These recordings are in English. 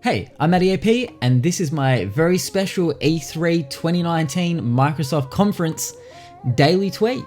Hey, I'm MattyAP, and this is my very special E3 2019 Microsoft Conference daily tweet.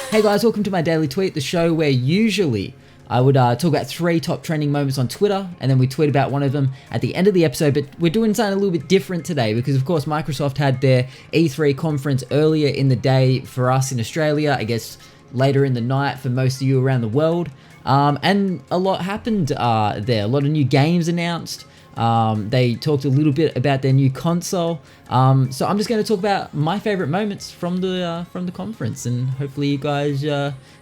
Hey guys, welcome to my daily tweet, the show where usually I would talk about 3 top trending moments on Twitter, and then we tweet about one of them at the end of the episode, but we're doing something a little bit different today because, of course, Microsoft had their E3 conference earlier in the day for us in Australia, I guess later in the night for most of you around the world, and a lot happened there. A lot of new games announced. They talked a little bit about their new console, so I'm just going to talk about my favorite moments from the conference, and hopefully you guys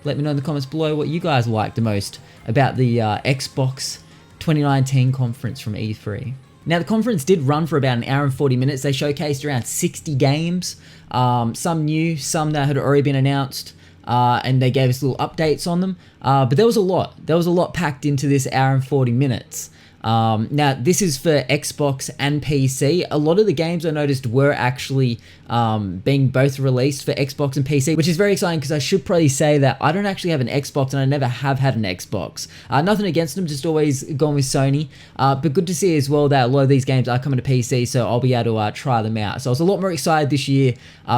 let me know in the comments below what you guys liked the most about the Xbox 2019 conference from E3. Now, the conference did run for about an hour and 40 minutes. They showcased around 60 games, some new, some that had already been announced, and they gave us little updates on them, but there was a lot. There was a lot packed into this hour and 40 minutes. Now, this is for Xbox and PC. A lot of the games I noticed were actually being both released for Xbox and PC, which is very exciting because I should probably say that I don't actually have an Xbox and I never have had an Xbox. Nothing against them, just always gone with Sony. But good to see as well that a lot of these games are coming to PC, so I'll be able to try them out. So I was a lot more excited this year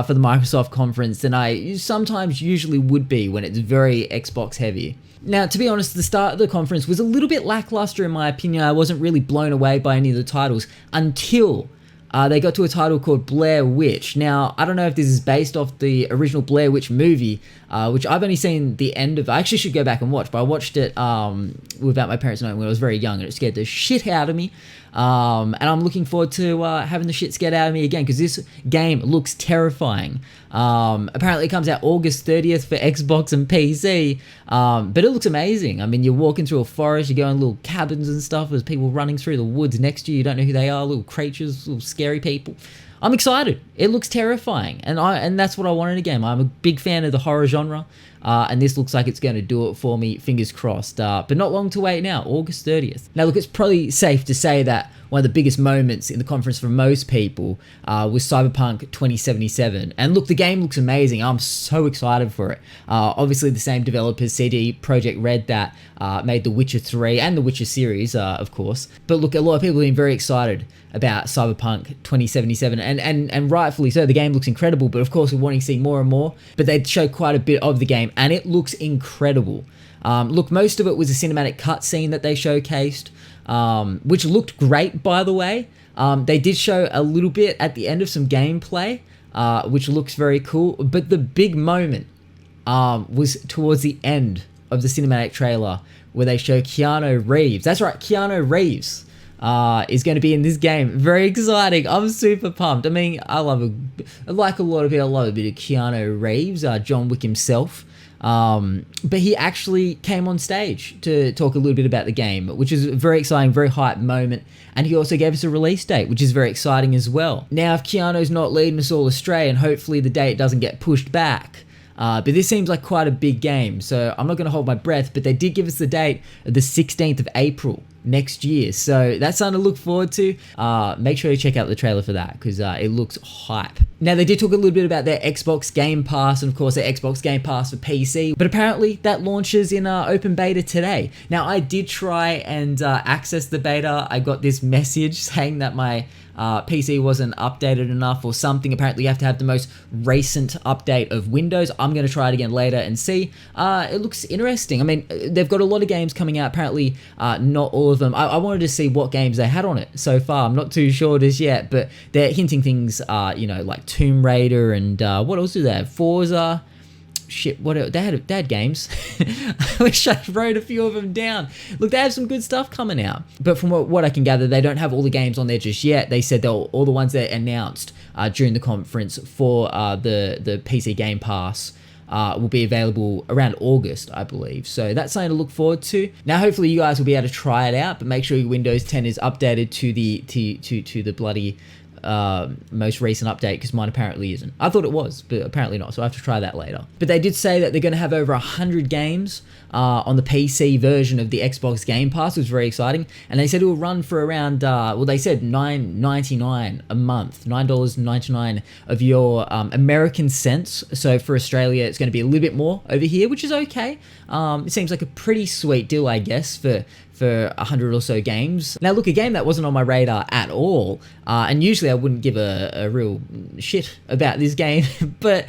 for the Microsoft conference than I sometimes usually would be when it's very Xbox heavy. Now, to be honest, the start of the conference was a little bit lackluster in my opinion. I wasn't really blown away by any of the titles until they got to a title called Blair Witch. Now, I don't know if this is based off the original Blair Witch movie, which I've only seen the end of. I actually should go back and watch, but I watched it without my parents knowing when I was very young, and it scared the shit out of me. And I'm looking forward to having the shit scared out of me again, because this game looks terrifying. Apparently it comes out August 30th for Xbox and PC, but it looks amazing. I mean, you're walking through a forest, you go in little cabins and stuff, there's people running through the woods next to you, you don't know who they are, little creatures, little scary people. I'm excited. It looks terrifying, and that's what I want in a game. I'm a big fan of the horror genre, and this looks like it's going to do it for me, fingers crossed. But not long to wait now, August 30th. Now look, it's probably safe to say that one of the biggest moments in the conference for most people was Cyberpunk 2077. And look, the game looks amazing. I'm so excited for it. Obviously the same developers, CD Projekt Red, that made The Witcher 3 and The Witcher series, of course. But look, a lot of people have been very excited about Cyberpunk 2077, and rightfully so. The game looks incredible, but of course we're wanting to see more and more. But they showed quite a bit of the game, and it looks incredible. Look, most of it was a cinematic cutscene that they showcased, which looked great, by the way. They did show a little bit at the end of some gameplay, which looks very cool. But the big moment was towards the end of the cinematic trailer, where they show Keanu Reeves. That's right, Keanu Reeves is going to be in this game. Very exciting. I'm super pumped. I mean, like a lot of people, I love a bit of Keanu Reeves, John Wick himself. But he actually came on stage to talk a little bit about the game, which is a very exciting, very hype moment. And he also gave us a release date, which is very exciting as well. Now, if Keanu's not leading us all astray, and hopefully the date doesn't get pushed back, but this seems like quite a big game, so I'm not going to hold my breath, but they did give us the date of the 16th of April next year, so that's something to look forward to. Make sure you check out the trailer for that, because it looks hype. Now, they did talk a little bit about their Xbox Game Pass, and of course their Xbox Game Pass for PC, but apparently that launches in open beta today. Now, I did try and access the beta. I got this message saying that my PC wasn't updated enough or something. Apparently you have to have the most recent update of Windows. I'm going to try it again later and see. It looks interesting. I mean, they've got a lot of games coming out. Apparently not all of them. I wanted to see what games they had on it so far. I'm not too sure just yet, but they're hinting things, like Tomb Raider and what else do they have? Forza. Shit, what else? They had games. I wish I wrote a few of them down. Look, they have some good stuff coming out. But from what I can gather, they don't have all the games on there just yet. They said all the ones that announced during the conference for the PC Game Pass will be available around August, I believe. So that's something to look forward to. Now, hopefully you guys will be able to try it out, but make sure your Windows 10 is updated to the bloody most recent update, because mine apparently isn't. I thought it was, but apparently not, so I have to try that later. But they did say that they're going to have over 100 games on the PC version of the Xbox Game Pass, which was very exciting. And they said it will run for around, well, they said $9.99 a month, $9.99 of your American cents. So for Australia, it's going to be a little bit more over here, which is okay. It seems like a pretty sweet deal, I guess, for 100 or so games. Now look, a game that wasn't on my radar at all, and usually I wouldn't give a real shit about this game, but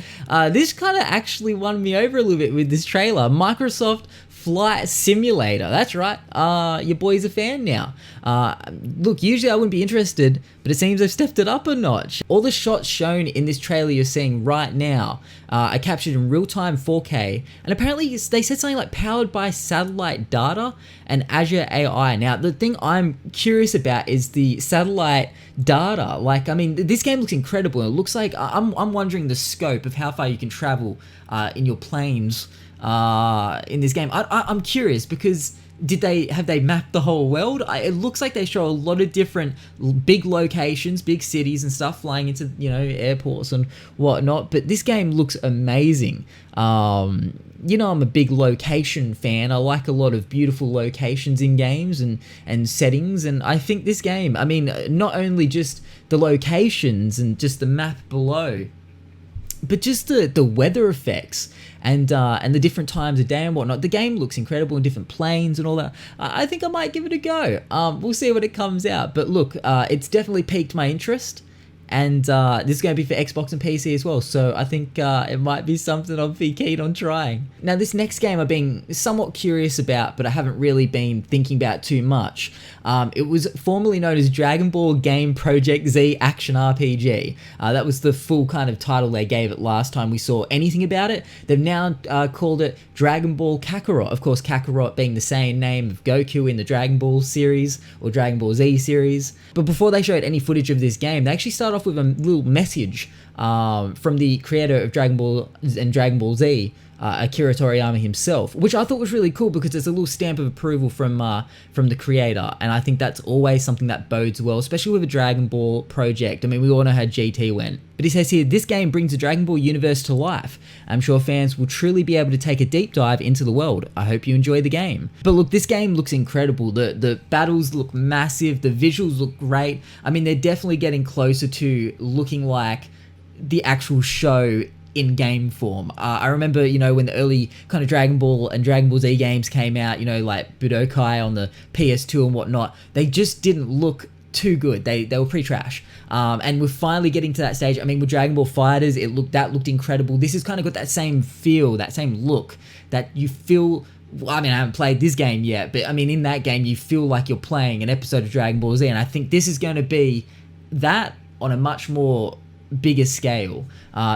this kind of actually won me over a little bit with this trailer. Microsoft Flight Simulator. That's right. Your boy's a fan now. Look, usually I wouldn't be interested, but it seems they've stepped it up a notch. All the shots shown in this trailer you're seeing right now are captured in real-time 4K, and apparently they said something like powered by satellite data and Azure AI. Now, the thing I'm curious about is the satellite data. Like, I mean, this game looks incredible. It looks like I'm wondering the scope of how far you can travel in your planes in this game. I'm curious, because have they mapped the whole world? It looks like they show a lot of different big locations, big cities and stuff, flying into, you know, airports and whatnot. But this game looks amazing. You know, I'm a big location fan. I like a lot of beautiful locations in games and settings. And I think this game, I mean, not only just the locations and just the map below, but just the weather effects and the different times of day and whatnot. The game looks incredible in different planes and all that. I think I might give it a go. We'll see when it comes out. But look, it's definitely piqued my interest. And this is going to be for Xbox and PC as well, so I think it might be something I'll be keen on trying. Now, this next game I've been somewhat curious about, but I haven't really been thinking about too much. It was formerly known as Dragon Ball Game Project Z Action RPG. That was the full kind of title they gave it last time we saw anything about it. They've now called it Dragon Ball Kakarot. Of course, Kakarot being the same name of Goku in the Dragon Ball series, or Dragon Ball Z series. But before they showed any footage of this game, they actually started off with a little message from the creator of Dragon Ball and Dragon Ball Z, Akira Toriyama himself, which I thought was really cool, because it's a little stamp of approval from the creator, and I think that's always something that bodes well, especially with a Dragon Ball project. I mean, we all know how GT went. But he says here, this game brings the Dragon Ball universe to life. I'm sure fans will truly be able to take a deep dive into the world. I hope you enjoy the game. But look, this game looks incredible. The battles look massive. The visuals look great. I mean, they're definitely getting closer to looking like the actual show in game form. I remember, you know, when the early kind of Dragon Ball and Dragon Ball Z games came out, you know, like Budokai on the PS2 and whatnot, they just didn't look too good. They were pretty trash. And we're finally getting to that stage. I mean, with Dragon Ball FighterZ, that looked incredible. This has kind of got that same feel, that same look that you feel. Well, I mean, I haven't played this game yet, but I mean, in that game, you feel like you're playing an episode of Dragon Ball Z, and I think this is going to be that on a much more bigger scale.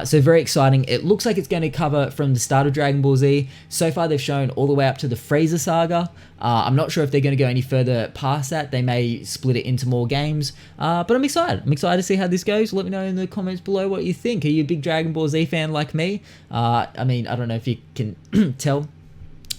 So very exciting. It looks like it's going to cover from the start of Dragon Ball Z. So far they've shown all the way up to the Frieza saga. I'm not sure if they're going to go any further past that. They may split it into more games, but I'm excited. I'm excited to see how this goes. Let me know in the comments below what you think. Are you a big Dragon Ball Z fan like me? I mean, I don't know if you can tell.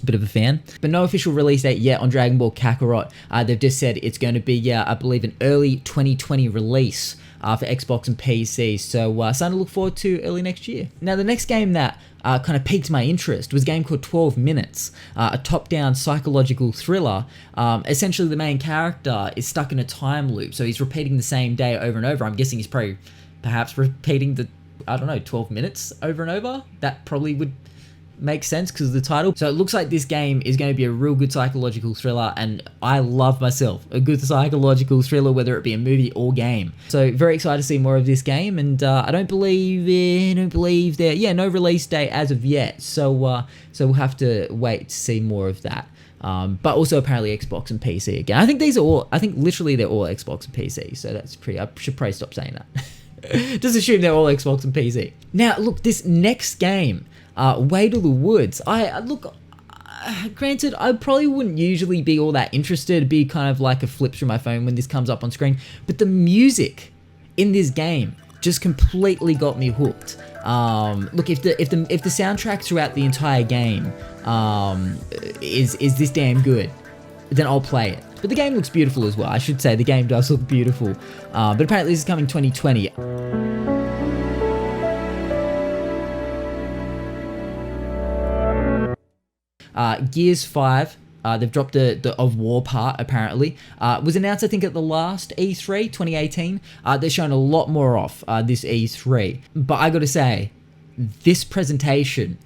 Bit of a fan, but no official release date yet on Dragon Ball Kakarot. They've just said it's going to be, I believe, an early 2020 release for Xbox and PC, so something to look forward to early next year. Now, the next game that kind of piqued my interest was a game called 12 Minutes, a top-down psychological thriller. Essentially, the main character is stuck in a time loop, so he's repeating the same day over and over. I'm guessing he's perhaps repeating the, 12 minutes over and over. That probably would makes sense because of the title. So it looks like this game is going to be a real good psychological thriller, and I love myself a good psychological thriller, whether it be a movie or game. So very excited to see more of this game, and I don't believe there, no release date as of yet. So we'll have to wait to see more of that. But also apparently Xbox and PC again. I think literally they're all Xbox and PC. So that's I should probably stop saying that. Just assume they're all Xbox and PC. Now look, this next game, Way to the Woods. Granted, I probably wouldn't usually be all that interested. It'd be kind of like a flip through my phone when this comes up on screen. But the music in this game just completely got me hooked. Look, if the soundtrack throughout the entire game is this damn good, then I'll play it. But the game looks beautiful as well. I should say the game does look beautiful. But apparently this is coming 2020. Gears 5, they've dropped the of War part, apparently. Was announced, I think, at the last E3, 2018. They're showing a lot more off this E3. But I gotta say, this presentation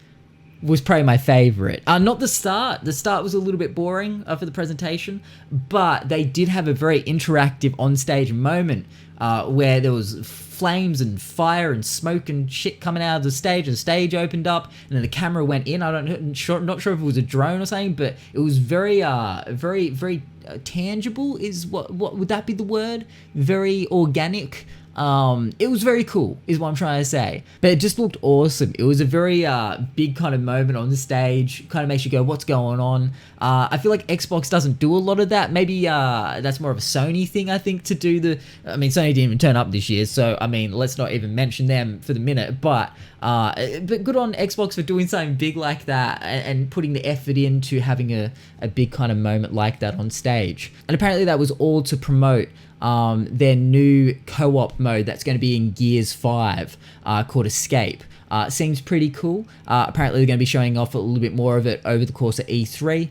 was probably my favorite. Not the start. The start was a little bit boring for the presentation, but they did have a very interactive on-stage moment where there was flames and fire and smoke and shit coming out of the stage opened up, and then the camera went in. Not sure if it was a drone or something, but it was very tangible. Is what would that be the word? Very organic. It was very cool, is what I'm trying to say. But it just looked awesome. It was a very big kind of moment on the stage. Kind of makes you go, what's going on? I feel like Xbox doesn't do a lot of that. Maybe that's more of a Sony thing, I think, to do the... I mean, Sony didn't even turn up this year, so, I mean, let's not even mention them for the minute. But good on Xbox for doing something big like that and putting the effort into having a big kind of moment like that on stage. And apparently that was all to promote their new co-op mode that's going to be in Gears 5 called Escape. Seems pretty cool. Apparently they're going to be showing off a little bit more of it over the course of E3.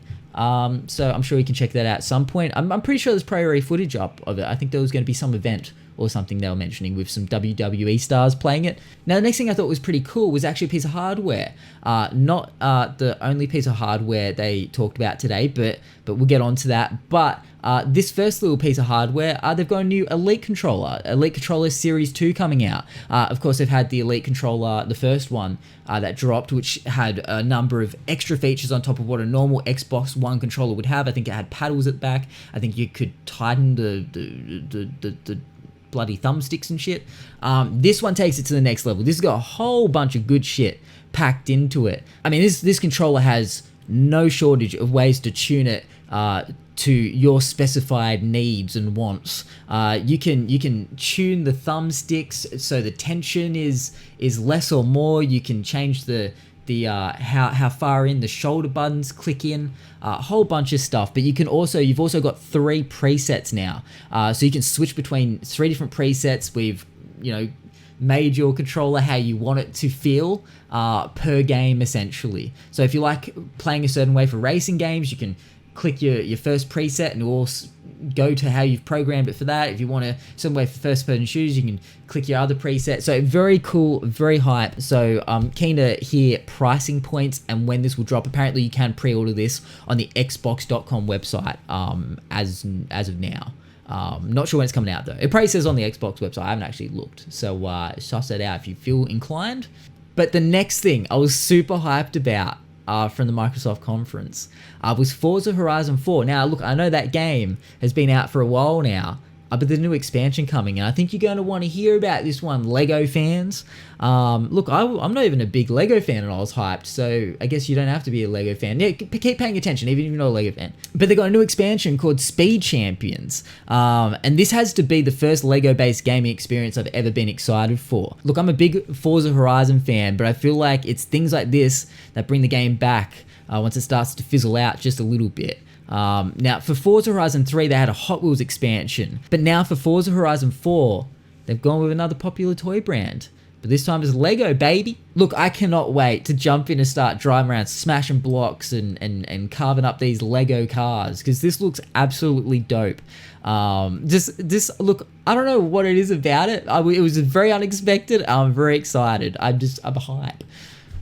So I'm sure you can check that out at some point. I'm pretty sure there's probably already footage up of it. I think there was going to be some event or something they were mentioning with some WWE stars playing it. Now, the next thing I thought was pretty cool was actually a piece of hardware. Not the only piece of hardware they talked about today, but we'll get on to that. But this first little piece of hardware, they've got a new Elite Controller Series 2 coming out. Of course, they've had the Elite Controller, the first one that dropped, which had a number of extra features on top of what a normal Xbox One controller would have. I think it had paddles at the back. I think you could tighten the bloody thumbsticks and shit. This one takes it to the next level. This has got a whole bunch of good shit packed into it. I mean, this controller has no shortage of ways to tune it to your specified needs and wants. You can tune the thumbsticks so the tension is less or more. You can change the how far in the shoulder buttons click in, a whole bunch of stuff. But you've also got 3 presets now, so you can switch between 3 different presets. We've made your controller how you want it to feel per game, essentially. So if you like playing a certain way for racing games, you can click your first preset and it will go to how you've programmed it for that. If you want some way for first person shooters, you can click your other preset. So very cool, very hype. So I'm keen to hear pricing points and when this will drop. Apparently you can pre-order this on the xbox.com website as of now. Not sure when it's coming out though. It probably says on the Xbox website. I haven't actually looked. So suss that out if you feel inclined. But the next thing I was super hyped about from the Microsoft conference was Forza Horizon 4. Now, look, I know that game has been out for a while now, but there's a new expansion coming, and I think you're going to want to hear about this one, LEGO fans. Look, I'm not even a big LEGO fan, and I was hyped, so I guess you don't have to be a LEGO fan. Yeah, keep paying attention, even if you're not a LEGO fan. But they got a new expansion called Speed Champions, and this has to be the first LEGO-based gaming experience I've ever been excited for. Look, I'm a big Forza Horizon fan, but I feel like it's things like this that bring the game back once it starts to fizzle out just a little bit. Now, for Forza Horizon 3, they had a Hot Wheels expansion. But now for Forza Horizon 4, they've gone with another popular toy brand. But this time it's Lego, baby. Look, I cannot wait to jump in and start driving around, smashing blocks and carving up these Lego cars, because this looks absolutely dope. Look, I don't know what it is about it. It was very unexpected. I'm very excited. I'm hype.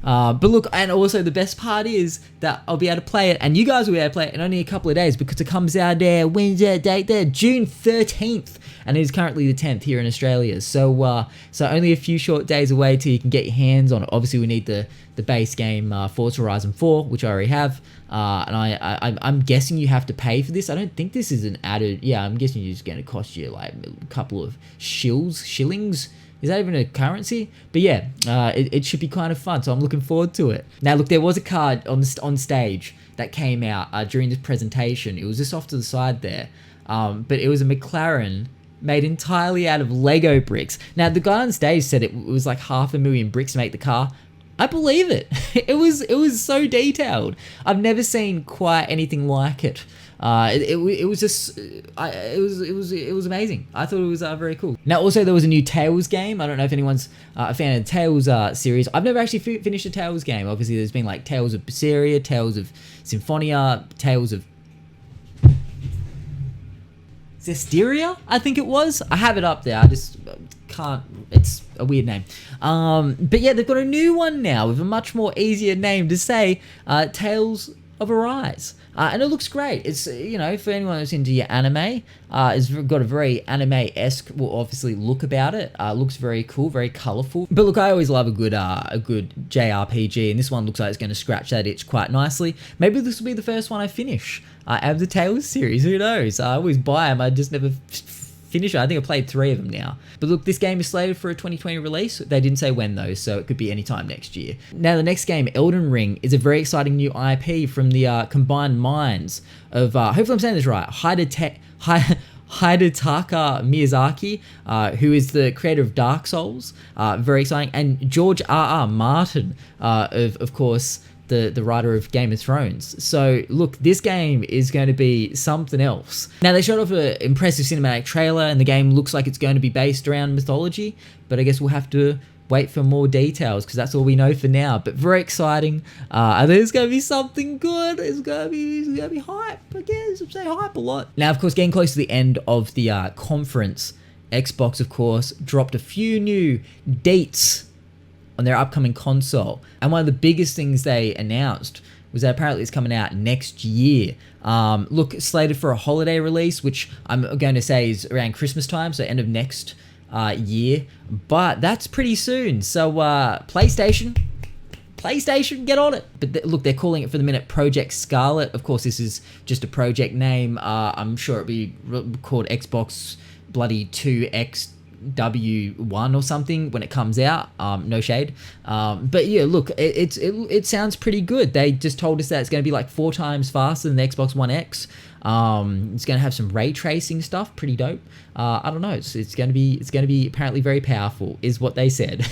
But look, and also the best part is that I'll be able to play it, and you guys will be able to play it in only a couple of days, because it comes out there, when's that date there? June 13th, and it is currently the 10th here in Australia. So only a few short days away till you can get your hands on it. Obviously, we need the base game, Forza Horizon 4, which I already have, and I'm guessing you have to pay for this. I don't think this is an added. Yeah, I'm guessing it's going to cost you like a couple of shillings. Is that even a currency? But yeah, it should be kind of fun, so I'm looking forward to it. Now, look, there was a card on stage that came out during this presentation. It was just off to the side there, but it was a McLaren made entirely out of Lego bricks. Now, the guy on stage said it was like 500,000 bricks to make the car. I believe it. It was so detailed. I've never seen quite anything like it. It was just it was amazing. I thought it was very cool. Now also there was a new Tales game. I don't know if anyone's a fan of the Tales series. I've never actually finished a Tales game. Obviously there's been like Tales of Berseria, Tales of Symphonia, Tales of Zestiria, I think it was. I have it up there. I just can't. It's a weird name. But yeah, they've got a new one now with a much more easier name to say. Tales of Arise. And it looks great. It's, you know, for anyone who's into your anime, it's got a very anime-esque, well, obviously, look about it. Looks very cool, very colourful. But look, I always love a good JRPG, and this one looks like it's going to scratch that itch quite nicely. Maybe this will be the first one I finish out of the Tales series. Who knows? I always buy them. I just never finish it. I think I played 3 of them now. But look, this game is slated for a 2020 release. They didn't say when though, so it could be any time next year. Now the next game, Elden Ring, is a very exciting new IP from the combined minds of, hopefully I'm saying this right, Hidetaka Miyazaki, who is the creator of Dark Souls, very exciting, and George R.R. Martin, of course, the writer of Game of Thrones. So look, this game is going to be something else. Now they showed off an impressive cinematic trailer and the game looks like it's going to be based around mythology, but I guess we'll have to wait for more details because that's all we know for now. But very exciting. I think it's going to be something good. It's going to be hype. I guess I'm saying hype a lot. Now of course, getting close to the end of the conference, Xbox of course dropped a few new dates on their upcoming console. And one of the biggest things they announced was that apparently it's coming out next year. Look, slated for a holiday release, which I'm going to say is around Christmas time, so end of next year. But that's pretty soon. So PlayStation, get on it. But look, they're calling it for the minute Project Scarlet. Of course, this is just a project name. I'm sure it'll be called Xbox bloody 2X W1 or something when it comes out. No shade. But yeah, look, it sounds pretty good. They just told us that it's going to be like 4 times faster than the Xbox One X. It's going to have some ray tracing stuff, pretty dope. I don't know. It's going to be apparently very powerful, is what they said.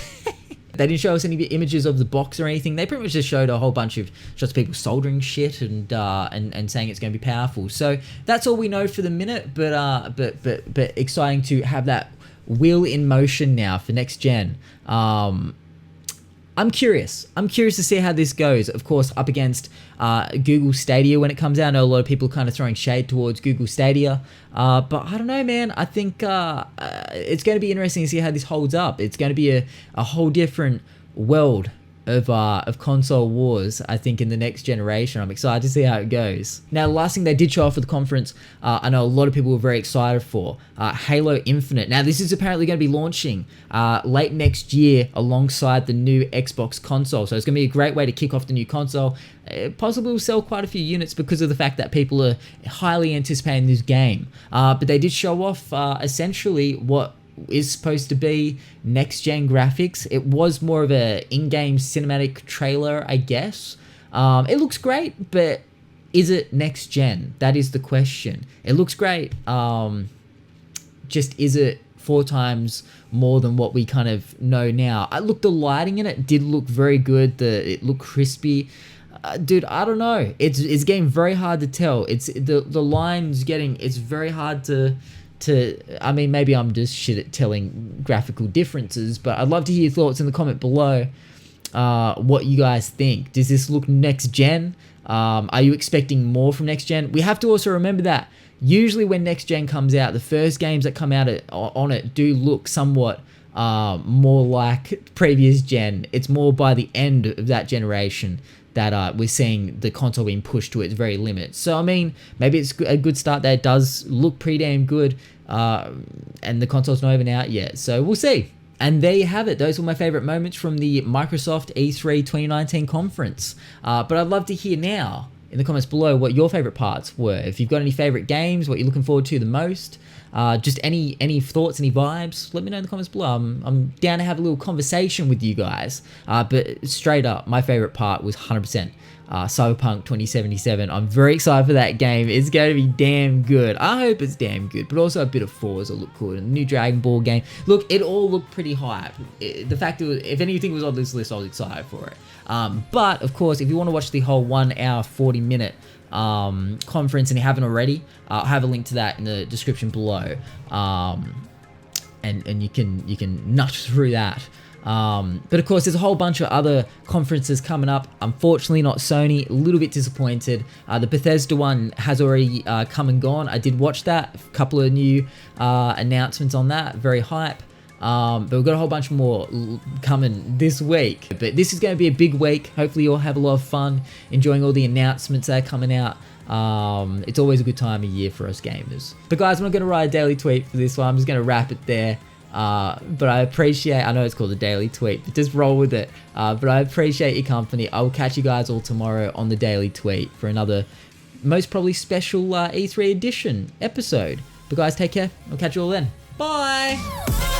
They didn't show us any images of the box or anything. They pretty much just showed a whole bunch of shots of people soldering shit and saying it's going to be powerful. So that's all we know for the minute. But exciting to have that wheel in motion now for next gen. I'm curious to see how this goes. Of course, up against Google Stadia when it comes out. I know a lot of people are kind of throwing shade towards Google Stadia, but I don't know, man. I think it's going to be interesting to see how this holds up. It's going to be a whole different world of console wars, I think, in the next generation. I'm excited to see how it goes. Now, the last thing they did show off at the conference, I know a lot of people were very excited for, Halo Infinite. Now, this is apparently going to be launching late next year alongside the new Xbox console. So it's going to be a great way to kick off the new console. It possibly will sell quite a few units because of the fact that people are highly anticipating this game. But they did show off essentially what is supposed to be next-gen graphics. It was more of a in-game cinematic trailer, I guess. It looks great, but is it next-gen? That is the question. It looks great. Just is it 4 times more than what we kind of know now? The lighting in it did look very good. It looked crispy. Dude, I don't know. It's getting very hard to tell. It's the line's getting. It's very hard to. I mean, maybe I'm just shit at telling graphical differences, but I'd love to hear your thoughts in the comment below. What you guys think. Does this look next gen? Are you expecting more from next gen? We have to also remember that usually when next gen comes out, the first games that come out on it do look somewhat more like previous gen. It's more by the end of that generation that we're seeing the console being pushed to its very limit. So, I mean, maybe it's a good start that it does look pretty damn good, and the console's not even out yet. So, we'll see. And there you have it. Those were my favorite moments from the Microsoft E3 2019 conference. But I'd love to hear now in the comments below what your favorite parts were. If you've got any favorite games, what you're looking forward to the most, just any thoughts, any vibes, let me know in the comments below. I'm down to have a little conversation with you guys. But straight up, my favorite part was 100% Cyberpunk 2077. I'm very excited for that game. It's going to be damn good. I hope it's damn good, but also a bit of Forza look cool. And the new Dragon Ball game. Look, it all looked pretty hype. The fact that if anything was on this list, I was excited for it. But of course, if you want to watch the whole 1 hour 40 minute conference and you haven't already, I'll have a link to that in the description below. And you can nut through that. But of course, there's a whole bunch of other conferences coming up. Unfortunately, not Sony. A little bit disappointed. The Bethesda one has already come and gone. I did watch that. A couple of new announcements on that. Very hype. But we've got a whole bunch more coming this week. But this is going to be a big week. Hopefully, you'll have a lot of fun enjoying all the announcements that are coming out. It's always a good time of year for us gamers. But guys, I'm not going to write a daily tweet for this one. I'm just going to wrap it there. But I appreciate, I know it's called a daily tweet, but just roll with it. But I appreciate your company. I will catch you guys all tomorrow on the daily tweet for another most probably special E3 edition episode. But guys, take care. I'll catch you all then. Bye!